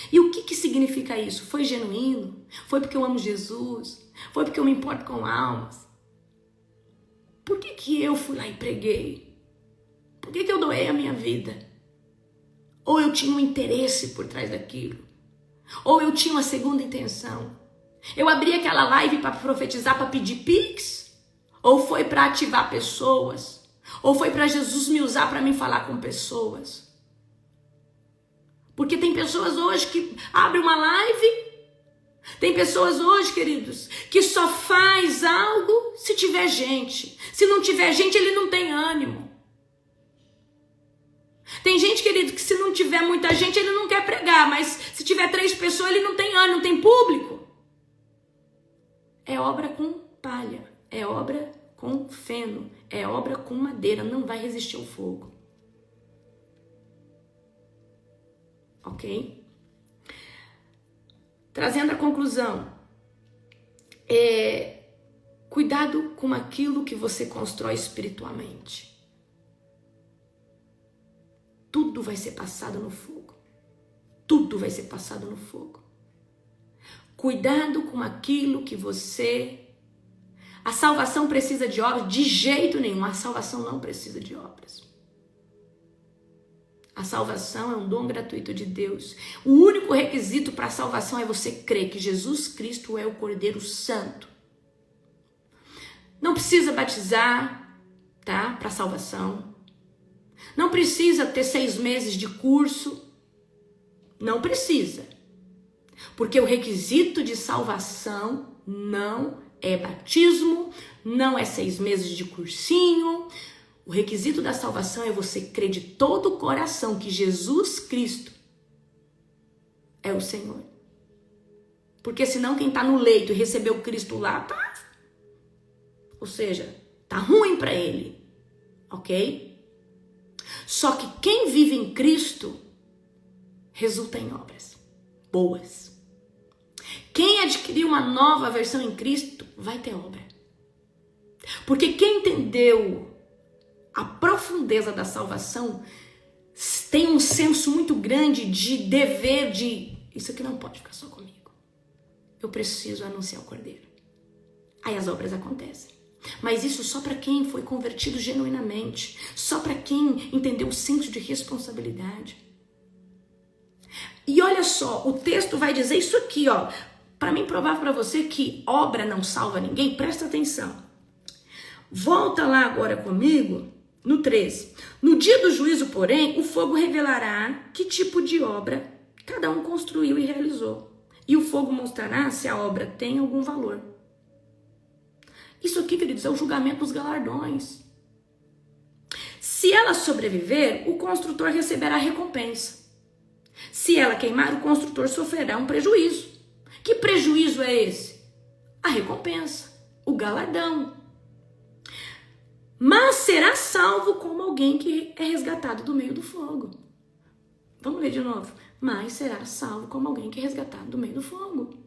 E o que significa isso? Foi genuíno? Foi porque eu amo Jesus? Foi porque eu me importo com almas? Por que eu fui lá e preguei? Por que eu doei a minha vida? Ou eu tinha um interesse por trás daquilo? Ou eu tinha uma segunda intenção? Eu abri aquela live para profetizar, para pedir pix? Ou foi para ativar pessoas? Ou foi para Jesus me usar para me falar com pessoas? Porque tem pessoas hoje que abrem uma live, tem pessoas hoje, queridos, que só faz algo se tiver gente. Se não tiver gente, ele não tem ânimo. Tem gente, querido, que se não tiver muita gente, ele não quer pregar, mas se tiver 3 pessoas, ele não tem ânimo, não tem público. É obra com palha, é obra com feno, é obra com madeira, não vai resistir ao fogo. Ok? Trazendo a conclusão, cuidado com aquilo que você constrói espiritualmente. Tudo vai ser passado no fogo. Tudo vai ser passado no fogo. Cuidado com aquilo que você... A salvação precisa de obras? De jeito nenhum. A salvação não precisa de obras. A salvação é um dom gratuito de Deus. O único requisito para a salvação é você crer que Jesus Cristo é o Cordeiro Santo. Não precisa batizar, tá? Para salvação. Não precisa ter 6 meses de curso. Não precisa. Porque o requisito de salvação não é batismo, não é 6 meses de cursinho. O requisito da salvação é você crer de todo o coração que Jesus Cristo é o Senhor. Porque senão quem está no leito e recebeu Cristo lá, tá... Ou seja, tá ruim para ele. Ok? Só que quem vive em Cristo resulta em obras boas. Quem adquirir uma nova versão em Cristo vai ter obra. Porque quem entendeu a profundeza da salvação tem um senso muito grande de dever, de isso aqui não pode ficar só comigo. Eu preciso anunciar o Cordeiro. Aí as obras acontecem. Mas isso só para quem foi convertido genuinamente, só para quem entendeu o senso de responsabilidade. E olha só, o texto vai dizer isso aqui, ó, para mim provar para você que obra não salva ninguém. Presta atenção. Volta lá agora comigo no 13. No dia do juízo, porém, o fogo revelará que tipo de obra cada um construiu e realizou. E o fogo mostrará se a obra tem algum valor. Isso aqui, queridos, é o julgamento dos galardões. Se ela sobreviver, o construtor receberá recompensa. Se ela queimar, o construtor sofrerá um prejuízo. Que prejuízo é esse? A recompensa, o galardão. Mas será salvo como alguém que é resgatado do meio do fogo. Vamos ler de novo. Mas será salvo como alguém que é resgatado do meio do fogo.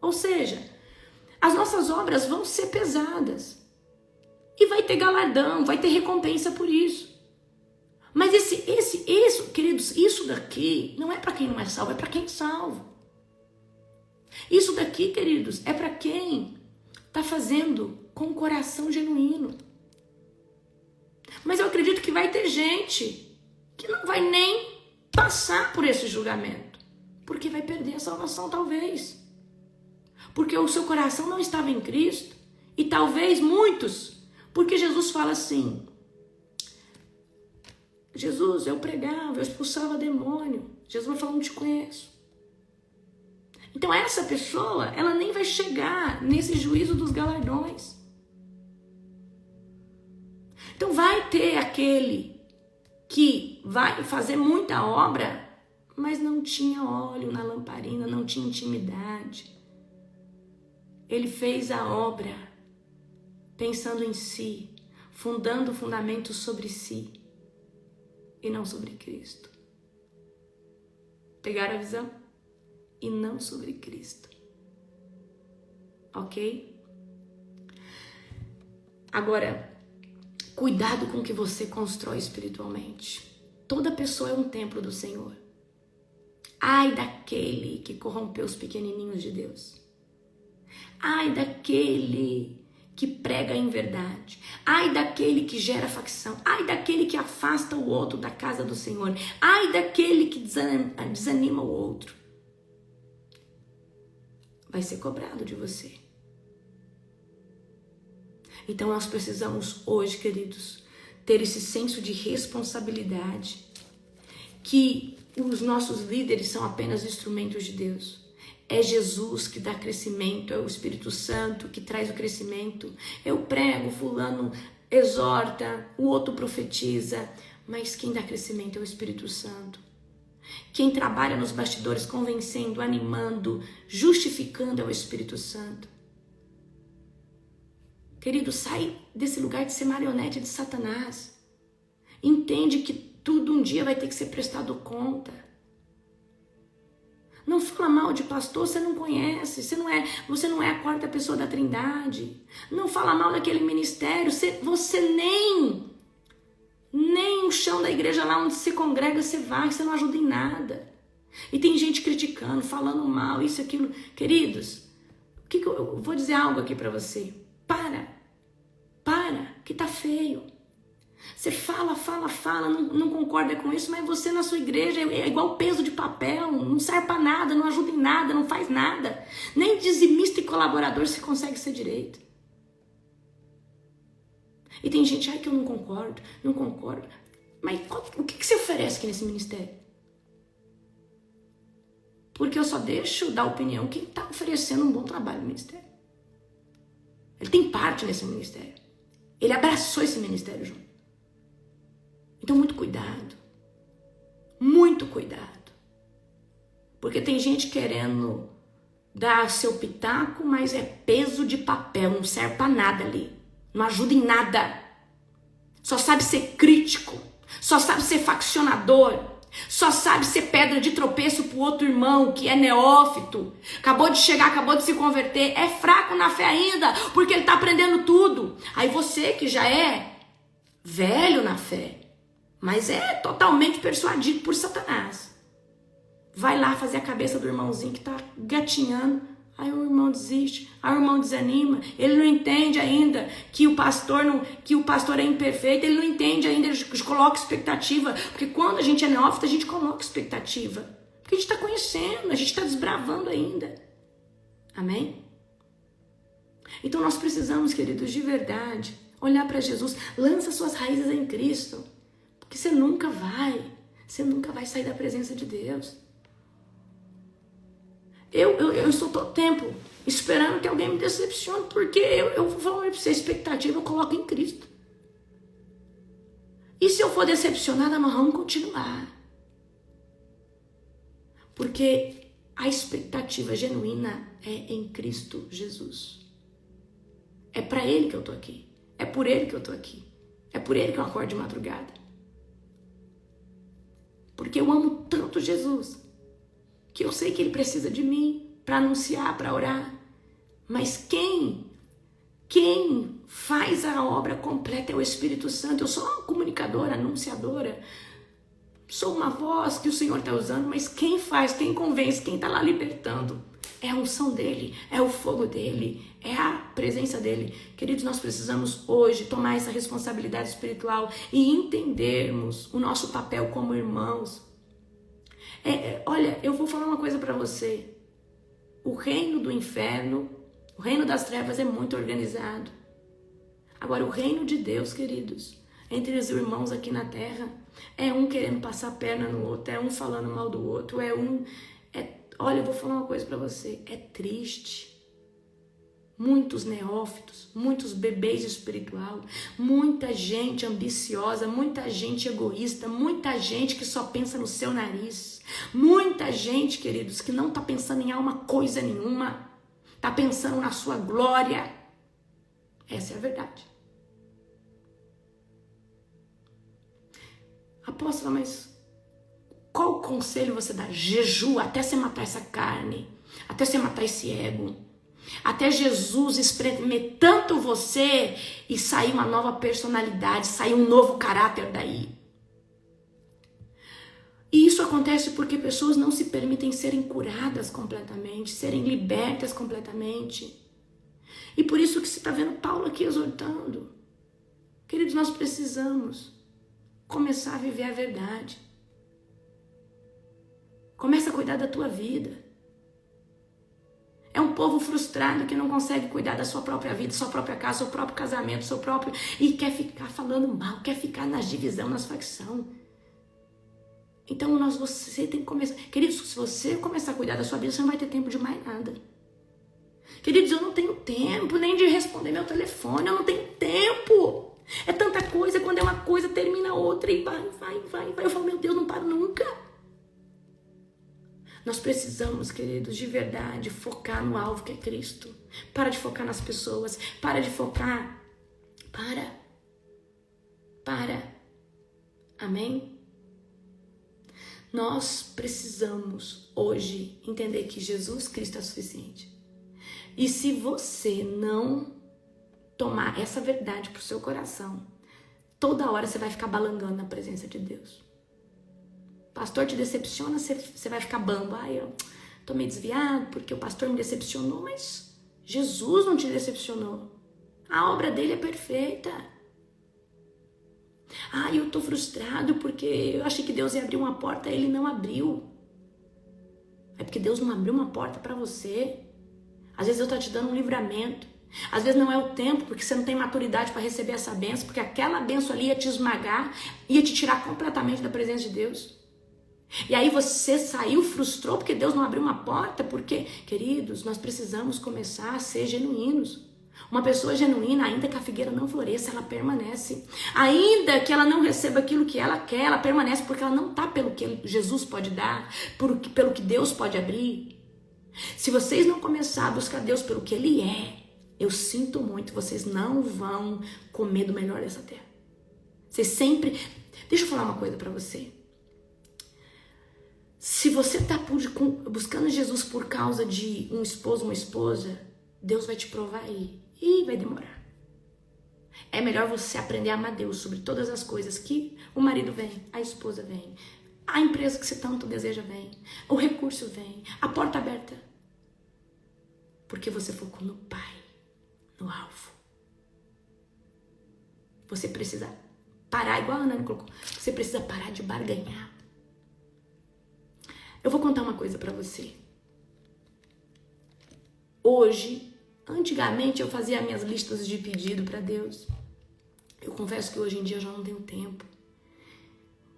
Ou seja, as nossas obras vão ser pesadas. E vai ter galardão, vai ter recompensa por isso. Mas isso, queridos, isso daqui não é para quem não é salvo, é para quem é salvo. Isso daqui, queridos, é para quem está fazendo com o coração genuíno. Mas eu acredito que vai ter gente que não vai nem passar por esse julgamento. Porque vai perder a salvação, talvez. Porque o seu coração não estava em Cristo. E talvez muitos, porque Jesus fala assim: Jesus, eu pregava, eu expulsava demônio. Jesus vai falar, não te conheço. Então essa pessoa, ela nem vai chegar nesse juízo dos galardões. Então vai ter aquele que vai fazer muita obra, mas não tinha óleo na lamparina, não tinha intimidade. Ele fez a obra pensando em si, fundando o fundamento sobre si e não sobre Cristo. Pegaram a visão? E não sobre Cristo. Ok? Agora, cuidado com o que você constrói espiritualmente. Toda pessoa é um templo do Senhor. Ai daquele que corrompeu os pequenininhos de Deus. Ai daquele que prega a inverdade. Ai daquele que gera facção. Ai daquele que afasta o outro da casa do Senhor. Ai daquele que desanima o outro. Vai ser cobrado de você. Então nós precisamos hoje, queridos, ter esse senso de responsabilidade, que os nossos líderes são apenas instrumentos de Deus. É Jesus que dá crescimento, é o Espírito Santo que traz o crescimento. Eu prego, fulano exorta, o outro profetiza, mas quem dá crescimento é o Espírito Santo. Quem trabalha nos bastidores convencendo, animando, justificando é o Espírito Santo. Querido, sai desse lugar de ser marionete de Satanás. Entende que tudo um dia vai ter que ser prestado conta. Não fala mal de pastor, você não conhece, você não é a quarta pessoa da Trindade. Não fala mal daquele ministério, você nem o chão da igreja lá onde se congrega você vai, você não ajuda em nada. E tem gente criticando, falando mal, isso e aquilo. Queridos, eu vou dizer algo aqui pra você. Para, que tá feio. Você fala, não concorda com isso, mas você na sua igreja é igual peso de papel, não serve pra nada, não ajuda em nada, não faz nada. Nem dizimista e colaborador você consegue ser direito. E tem gente, que eu não concordo. Mas o que você oferece aqui nesse ministério? Porque eu só deixo dar opinião quem tá oferecendo um bom trabalho no ministério. Ele tem parte nesse ministério. Ele abraçou esse ministério junto. Então, muito cuidado. Muito cuidado. Porque tem gente querendo dar seu pitaco, mas é peso de papel, não serve pra nada ali. Não ajuda em nada. Só sabe ser crítico. Só sabe ser faccionador. Só sabe ser pedra de tropeço pro outro irmão que é neófito. Acabou de chegar, acabou de se converter. É fraco na fé ainda, porque ele tá aprendendo tudo. Aí você que já é velho na fé, mas é totalmente persuadido por Satanás, vai lá fazer a cabeça do irmãozinho que tá gatinhando. Aí o irmão desiste, aí o irmão desanima. Ele não entende ainda que o pastor é imperfeito. Ele não entende ainda, ele coloca expectativa. Porque quando a gente é neófito, a gente coloca expectativa. Porque a gente está conhecendo, a gente está desbravando ainda. Amém? Então nós precisamos, queridos, de verdade, olhar para Jesus. Lança suas raízes em Cristo. Porque você nunca vai sair da presença de Deus. Eu estou todo tempo esperando que alguém me decepcione, porque eu vou falar para você, a expectativa eu coloco em Cristo. E se eu for decepcionada, nós vamos continuar. Porque a expectativa genuína é em Cristo Jesus. É para Ele que eu estou aqui. É por Ele que eu estou aqui. É por Ele que eu acordo de madrugada. Porque eu amo tanto Jesus, que eu sei que Ele precisa de mim para anunciar, para orar. Mas quem faz a obra completa é o Espírito Santo. Eu sou uma comunicadora, anunciadora. Sou uma voz que o Senhor está usando, mas quem faz, quem convence, quem está lá libertando, é a unção dEle, é o fogo dEle, é a presença dEle. Queridos, nós precisamos hoje tomar essa responsabilidade espiritual e entendermos o nosso papel como irmãos. Olha, eu vou falar uma coisa para você. O reino do inferno, o reino das trevas é muito organizado. Agora, o reino de Deus, queridos, entre os irmãos aqui na terra, é um querendo passar a perna no outro, é um falando mal do outro, olha, eu vou falar uma coisa pra você, é triste. muitos neófitos, muitos bebês espiritual, muita gente ambiciosa, muita gente egoísta, muita gente que só pensa no seu nariz, muita gente, queridos, que não está pensando em alma coisa nenhuma, está pensando na sua glória. Essa é a verdade. Apóstola, mas qual conselho você dá? Jejua até você matar essa carne, até você matar esse ego, até Jesus espremer tanto você e sair uma nova personalidade, sair um novo caráter daí. E isso acontece porque pessoas não se permitem serem curadas completamente, serem libertas completamente. E por isso que você está vendo Paulo aqui exortando. Queridos, nós precisamos começar a viver a verdade. Começa a cuidar da tua vida. É um povo frustrado que não consegue cuidar da sua própria vida, sua própria casa, seu próprio casamento, seu próprio... E quer ficar falando mal, quer ficar nas divisão, nas facções. Então você tem que começar... Queridos, se você começar a cuidar da sua vida, você não vai ter tempo de mais nada. Queridos, eu não tenho tempo nem de responder meu telefone, eu não tenho tempo. É tanta coisa, quando é uma coisa, termina outra e vai. Eu falo, meu Deus, não paro nunca. Nós precisamos, queridos, de verdade, focar no alvo que é Cristo. Para de focar nas pessoas. Para de focar. Para. Amém? Nós precisamos hoje entender que Jesus Cristo é suficiente. E se você não tomar essa verdade pro seu coração, toda hora você vai ficar balangando na presença de Deus. Pastor te decepciona, você vai ficar bambo. Eu tô meio desviado porque o pastor me decepcionou, mas Jesus não te decepcionou. A obra dele é perfeita. Eu tô frustrado porque eu achei que Deus ia abrir uma porta e ele não abriu. É porque Deus não abriu uma porta para você. Às vezes Deus tá te dando um livramento. Às vezes não é o tempo, porque você não tem maturidade para receber essa bênção, porque aquela bênção ali ia te esmagar, ia te tirar completamente da presença de Deus. E aí você saiu, frustrou, porque Deus não abriu uma porta, porque, queridos, nós precisamos começar a ser genuínos. Uma pessoa genuína, ainda que a figueira não floresça, ela permanece. Ainda que ela não receba aquilo que ela quer, ela permanece, porque ela não está pelo que Jesus pode dar, pelo que Deus pode abrir. Se vocês não começarem a buscar Deus pelo que Ele é, eu sinto muito, vocês não vão comer do melhor dessa terra. Vocês sempre... Deixa eu falar uma coisa pra você. Se você tá buscando Jesus por causa de um esposo, uma esposa, Deus vai te provar aí. E vai demorar. É melhor você aprender a amar Deus sobre todas as coisas que o marido vem, a esposa vem, a empresa que você tanto deseja vem, o recurso vem, a porta aberta. Porque você focou no Pai, no alvo. Você precisa parar, igual a Ana colocou, você precisa parar de barganhar. Eu vou contar uma coisa pra você. Hoje, antigamente eu fazia minhas listas de pedido pra Deus. Eu confesso que hoje em dia eu já não tenho tempo.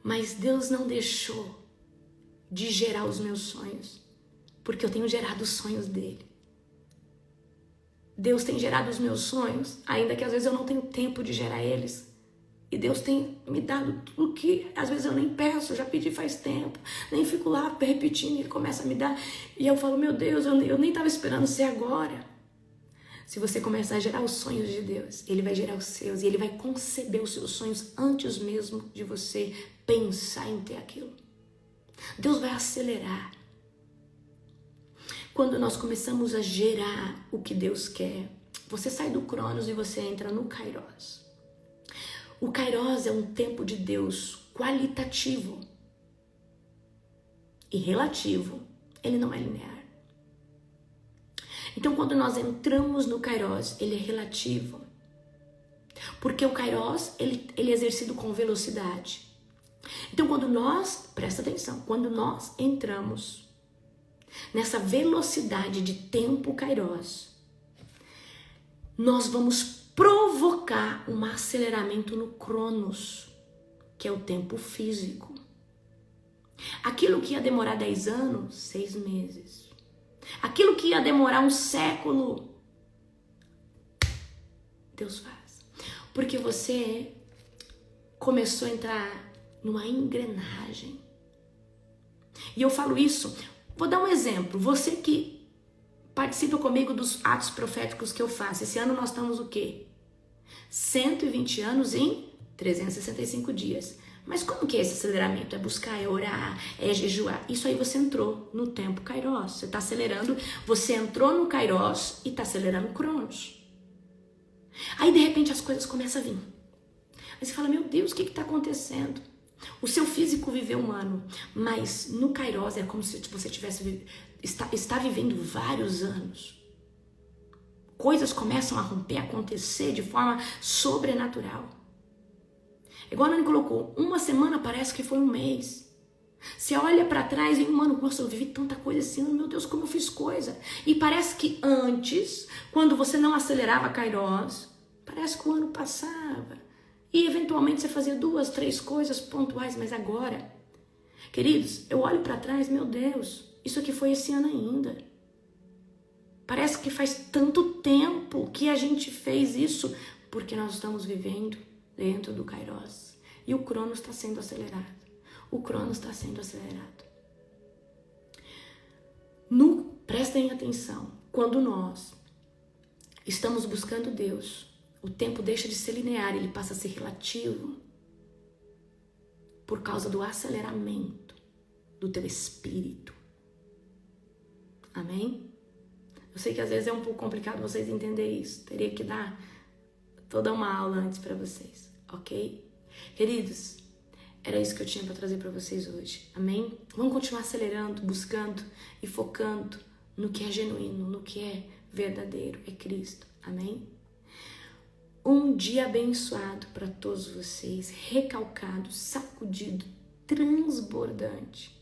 Mas Deus não deixou de gerar os meus sonhos, porque eu tenho gerado os sonhos dele. Deus tem gerado os meus sonhos, ainda que às vezes eu não tenho tempo de gerar eles. E Deus tem me dado tudo que às vezes eu nem peço, eu já pedi faz tempo, nem fico lá repetindo, ele começa a me dar. E eu falo, meu Deus, eu nem estava esperando ser agora. Se você começar a gerar os sonhos de Deus, ele vai gerar os seus e ele vai conceber os seus sonhos antes mesmo de você pensar em ter aquilo. Deus vai acelerar. Quando nós começamos a gerar o que Deus quer, você sai do Cronos e você entra no Kairos. O Kairos é um tempo de Deus qualitativo e relativo. Ele não é linear. Então, quando nós entramos no Kairos, ele é relativo. Porque o Kairos, ele é exercido com velocidade. Então, presta atenção, quando nós entramos nessa velocidade de tempo Kairos, nós vamos provocar um aceleramento no Cronos, que é o tempo físico. Aquilo que ia demorar 10 anos, 6 meses. Aquilo que ia demorar um século, Deus faz. Porque você começou a entrar numa engrenagem. E eu falo isso, vou dar um exemplo. Você que participa comigo dos atos proféticos que eu faço. Esse ano nós estamos o quê? 120 anos em 365 dias. Mas como que é esse aceleramento? É buscar, é orar, é jejuar. Isso aí você entrou no tempo Kairos. Você está acelerando, você entrou no Kairos e está acelerando o Cronos. Aí de repente as coisas começam a vir. Aí você fala, meu Deus, o que está acontecendo? O seu físico viveu um ano, mas no Kairos é como se você está vivendo vários anos. Coisas começam a romper, a acontecer de forma sobrenatural. Igual a Nani colocou, uma semana parece que foi um mês. Você olha pra trás e um ano, nossa, eu vivi tanta coisa esse ano, meu Deus, como eu fiz coisa. E parece que antes, quando você não acelerava Kairos, parece que o ano passava. E eventualmente você fazia 2, 3 coisas pontuais, mas agora, queridos, eu olho pra trás, meu Deus, isso aqui foi esse ano ainda. Parece que faz tanto tempo que a gente fez isso, porque nós estamos vivendo dentro do Kairos. E o Cronos está sendo acelerado. O Cronos está sendo acelerado. Prestem atenção. Quando nós estamos buscando Deus, o tempo deixa de ser linear, ele passa a ser relativo. Por causa do aceleramento do teu espírito. Amém? Eu sei que às vezes é um pouco complicado vocês entenderem isso. Teria que dar toda uma aula antes para vocês, ok? Queridos, era isso que eu tinha para trazer para vocês hoje, amém? Vamos continuar acelerando, buscando e focando no que é genuíno, no que é verdadeiro, é Cristo, amém? Um dia abençoado para todos vocês, recalcado, sacudido, transbordante.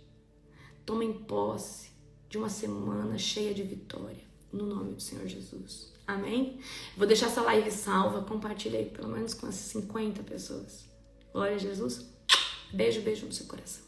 Tomem posse de uma semana cheia de vitória, no nome do Senhor Jesus. Amém? Vou deixar essa live salva, compartilha aí pelo menos com as 50 pessoas. Glória a Jesus. Beijo, beijo no seu coração.